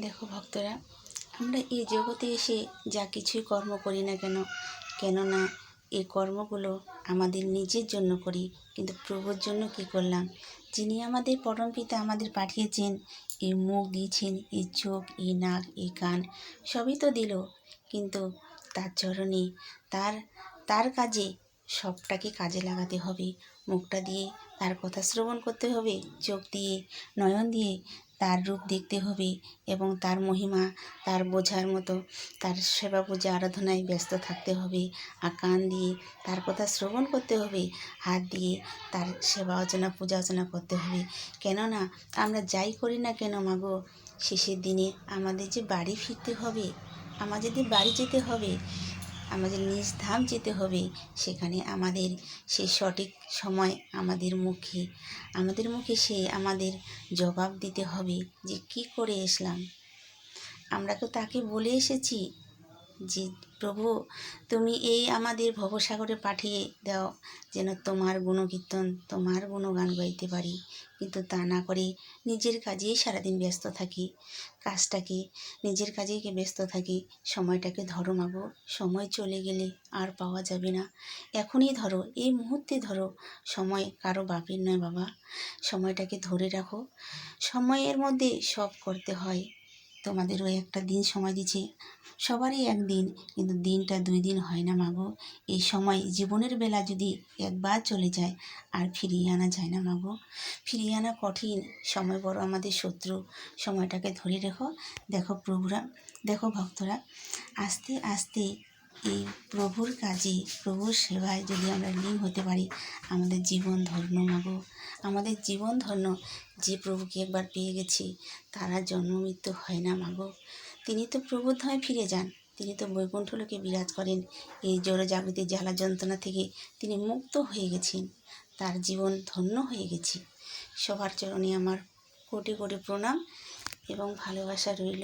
দেখো ভক্তরা, আমরা এই জগতে এসে যা কিছুই কর্ম করি না কেন, কেননা এই কর্মগুলো আমাদের নিজের জন্য করি, কিন্তু প্রভুর জন্য কি করলাম? যিনি আমাদের পরমপিতা আমাদের পাঠিয়েছেন, এই মুখ দিয়েছেন, এই চোখ, এই নাক, এই কান, সবই তো দিল, কিন্তু তার চরণে তার তার কাজে সবটাকে কাজে লাগাতে হবে। মুখটা দিয়ে তার কথা শ্রবণ করতে হবে, চোখ দিয়ে, নয়ন দিয়ে তার রূপ দেখতে হবে এবং তার মহিমা তার বোঝার মতো তার সেবা পূজা আরাধনায় ব্যস্ত থাকতে হবে। আর কান দিয়ে তার কথা শ্রবণ করতে হবে, হাত দিয়ে তার সেবা অর্চনা পূজা অর্চনা করতে হবে। কেননা আমরা যাই করি না কেন মাগো, শেষের দিনে আমাদের যে বাড়ি ফিরতে হবে, আমাদের যে বাড়ি যেতে হবে, আমাদের নিজ ধাম যেতে হবে, সেখানে আমাদের সেই সঠিক সময় আমাদের মুখে সে আমাদের জবাব দিতে হবে যে কি করে এসলাম। আমরা তো তাকে বলে এসেছি যে প্রভু, তুমি এই আমাদের ভবসাগরে পাঠিয়ে দাও যেন তোমার গুণকীর্তন, তোমার গুণগান গাইতে পারি, কিন্তু তা না করে নিজের কাজেই সারাদিন ব্যস্ত থাকি, নিজের কাজেই ব্যস্ত থাকি। সময়টাকে ধরো মাগো, সময় চলে গেলে আর পাওয়া যাবে না। এখনই ধরো, এই মুহূর্তে ধরো, সময় কারো বাপের নয় বাবা। সময়টাকে ধরে রাখো, সময়ের মধ্যে সব করতে হয়। তোমাদেরও একটা দিন সময় দিচ্ছে, সবারই একদিন, কিন্তু দিনটা 2 দিন হয় না মাগো। এই সময় জীবনের বেলা যদি একবার চলে যায় আর ফিরিয়ে আনা যায় না মাগো, ফিরিয়ে আনা কঠিন। সময় বড় আমাদের শত্রু। সময়টাকে ধরে রেখো। দেখো ভক্তরা, আস্তে আস্তে এই প্রভুর কাজে, প্রভুর সেবায় যদি আমরা লীন হতে পারি, আমাদের জীবন ধন্য মাগো, আমাদের জীবন ধন্য। যে প্রভুকে একবার পেয়ে গেছি তারা জন্ম মৃত্যু হয় না মাগো। তিনি তো প্রভুর ধামে ফিরে যান, তিনি তো বৈকুণ্ঠ লোকে বিরাজ করেন। এই জড়জাগৃতির জ্বালা যন্ত্রণা থেকে তিনি মুক্ত হয়ে গেছেন, তার জীবন ধন্য হয়ে গেছে। সবার চরণে আমার কোটি কোটি প্রণাম এবং ভালোবাসা রইল।